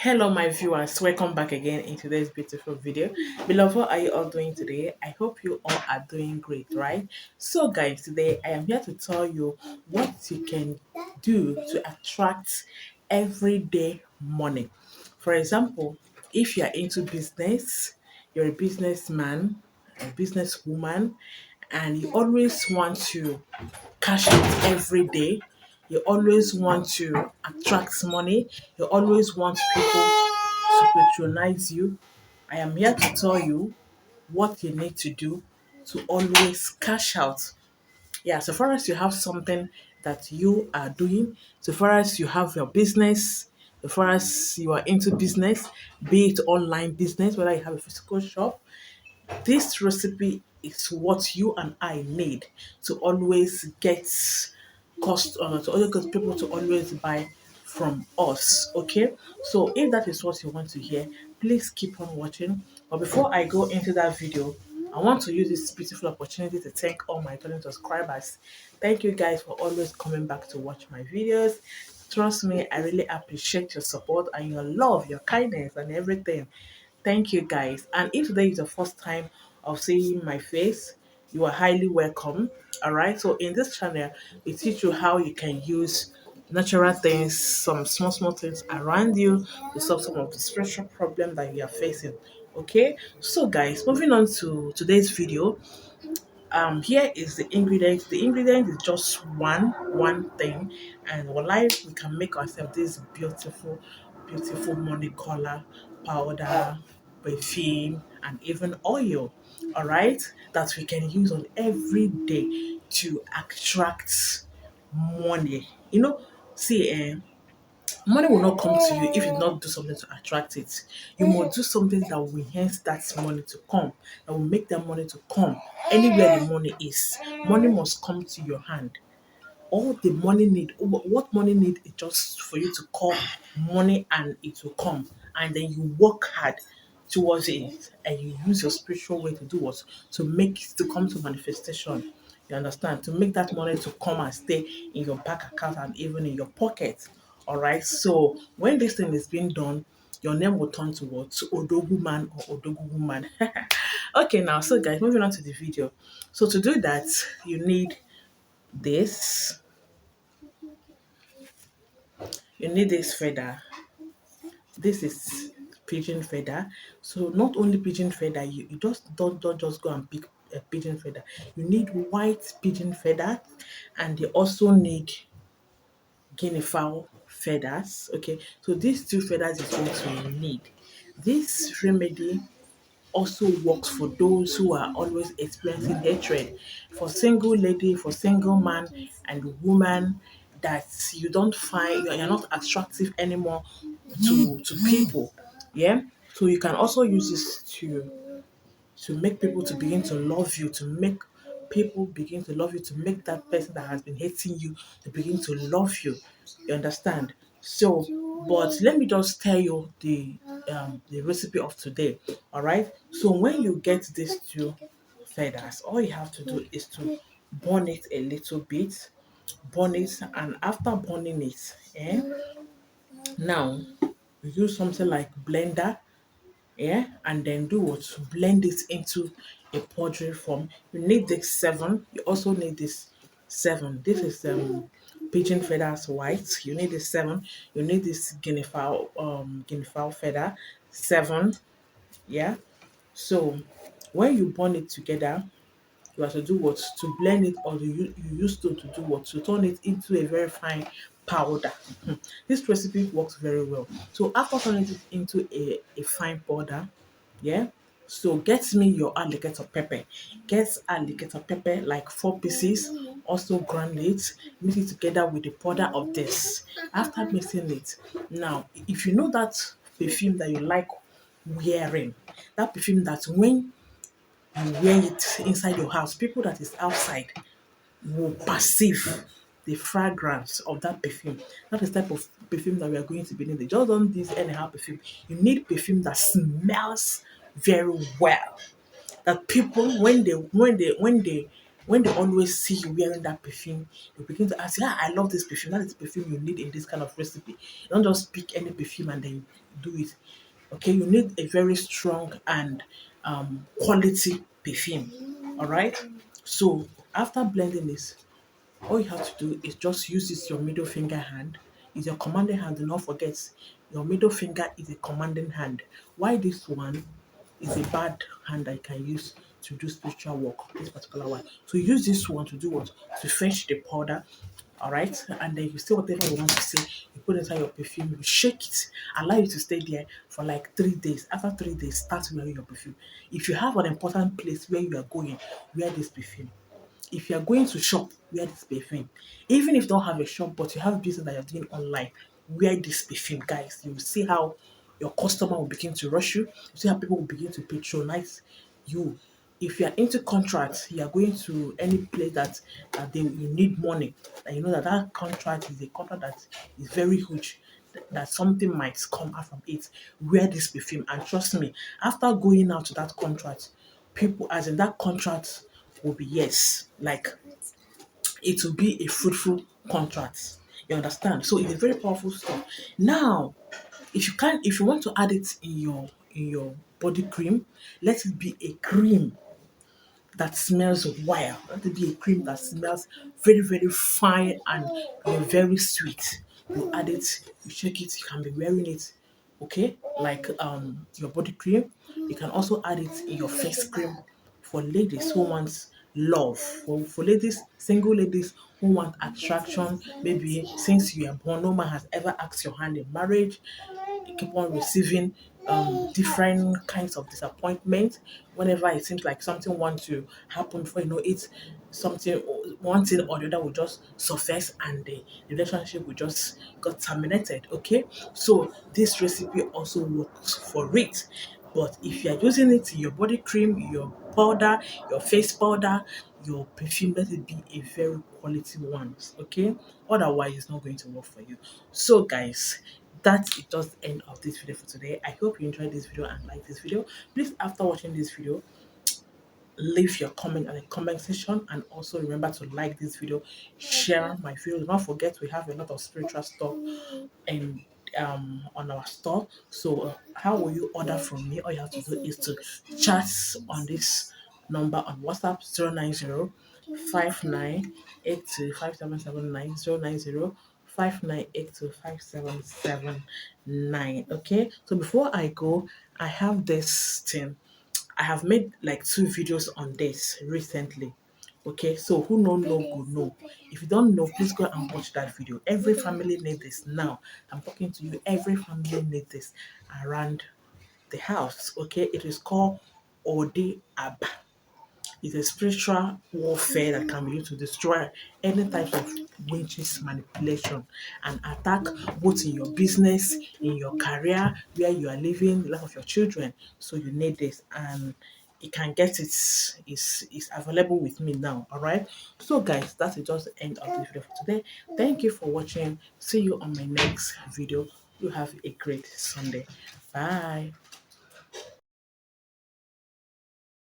Hello, my viewers. Welcome back again in today's beautiful video. Beloved, how are you all doing today? I hope you all are doing great, right? So, guys, today I am here to tell you what you can do to attract everyday money. For example, if you are into business, you're a businessman, a businesswoman, and you always want to cash out every day. You always want to attract money. You always want people to patronize you. I am here to tell you what you need to do to always cash out. Yeah, so far as you have something that you are doing, so far as you have your business, so far as you are into business, be it online business, whether you have a physical shop, this recipe is what you and I need to always get to always get people to always buy from us. Okay, so if that is what you want to hear, please keep on watching. But before I go into that video, I want to use this beautiful opportunity to thank all my returning subscribers. Thank you guys for always coming back to watch my videos. Trust me, I really appreciate your support and your love, your kindness, and everything. Thank you guys. And if today is the first time of seeing my face, you are highly welcome. All right. So in this channel, we teach you how you can use natural things, some small things around you to solve some of the spiritual problem that you are facing. Okay. So guys, moving on to today's video. Here is the ingredients. The ingredient is just one thing, and life we can make ourselves this beautiful money color powder, perfume, and even oil. All right, that we can use on every day to attract money. See, money will not come to you if you not do something to attract it. You must do something that will enhance that money to come, that will make that money to come. Anywhere the money is, money must come to your hand. All the money need, what money need is just for you to call money and it will come. And then you work hard towards it and you use your spiritual way to do what? To make it to come to manifestation. You understand? To make that money to come and stay in your bank account and even in your pocket. All right. So when this thing is being done, your name will turn to what? To Odogu man or Odogu woman. Okay, now, so guys, moving on to the video. So to do that, you need this. You need this feather. This is pigeon feather. So not only pigeon feather, you just don't just go and pick a pigeon feather. You need white pigeon feather, and you also need guinea fowl feathers. Okay, so these two feathers is what you need. This remedy also works for those who are always experiencing hatred. For single lady, for single man and woman, that you don't find you're not attractive anymore to people. Yeah. So you can also use this to make people to begin to love you, to make people begin to love you, to make that person that has been hating you to begin to love you. You understand? So, but let me just tell you the recipe of today. All right. So when you get these two feathers, all you have to do is to burn it a little bit, burn it, and after burning it, now you use something like blender, and then do what? Blend it into a powdery form. You need this seven. You also need this seven. This is pigeon feathers white. You need this seven. You need this guinea fowl feather seven. Yeah. So when you burn it together, you have to do what? To blend it, or you use to do what? To turn it into a very fine powder. This recipe works very well. So after turning it into a fine powder, yeah. So get me your alligator pepper. Get alligator pepper like 4 pieces. Also grind it, mix it together with the powder of this. After mixing it, now if you know that perfume that you like wearing, that perfume that when you wear it inside your house, people that is outside will perceive the fragrance of that perfume. That is the type of perfume that we are going to be needing. Just don't use anyhow perfume. You need perfume that smells very well. That people when they when they always see you wearing that perfume, they begin to ask, yeah, I love this perfume. That is the perfume you need in this kind of recipe. You don't just pick any perfume and then do it. Okay, you need a very strong and quality perfume. All right. So after blending this, all you have to do is just use this your middle finger hand. Is your commanding hand. Do not forget, your middle finger is a commanding hand. Why this one is a bad hand that you can use to do spiritual work, this particular one. So use this one to do what? To fetch the powder. Alright, and then you say whatever you want to say, you put inside your perfume, you shake it, allow it to stay there for like 3 days. After 3 days, start wearing your perfume. If you have an important place where you are going, wear this perfume. If you are going to shop, wear this perfume. Even if you don't have a shop, but you have business that you're doing online, wear this perfume, guys. You will see how your customer will begin to rush you. You see how people will begin to patronize you. If you are into contracts, you are going to any place that you need money, and you know that that contract is a contract that is very huge, that something might come out from it. Wear this perfume, and trust me, after going out to that contract, people, as in that contract, will be yes, like it will be a fruitful contract. You understand? So it's a very powerful stuff. Now, if you want to add it in your body cream, let it be a cream that smells wild. Let it be a cream that smells very, very fine and very sweet. You add it, you shake it, you can be wearing it, okay? Like your body cream. You can also add it in your face cream for ladies who want love. For ladies, single ladies who want attraction, maybe since you are born, no man has ever asked your hand in marriage, you keep on receiving different kinds of disappointment whenever it seems like something wants to happen before you know it, something, one thing or the other will just surface and the relationship will just got terminated. Okay, so this recipe also works for it. But if you are using it in your body cream, your powder, your face powder, your perfume, let it be a very quality one. Okay, otherwise it's not going to work for you. So guys, that is just the end of this video for today. I hope you enjoyed this video and like this video. Please, after watching this video, leave your comment in the comment section, and also remember to like this video, share my video. Do not forget we have a lot of spiritual stuff and on our store. So how will you order from me? All you have to do is to chat on this number on WhatsApp: 090 5982 5779 090 5982 5779. Okay, so before I go, I have this thing. I have made like 2 videos on this recently. Okay, so who know good know. If you don't know, please go and watch that video. Every family needs this now. I'm talking to you. Every family needs this around the house. Okay, it is called Ode Abba. It's a spiritual warfare that can be used to destroy any types of witches manipulation and attack, both in your business, in your career, where you are living, the life of your children. So you need this, and you can get it. Is available with me now. All right. So guys, that's just the end of this video for today. Thank you for watching. See you on my next video. You have a great Sunday. Bye.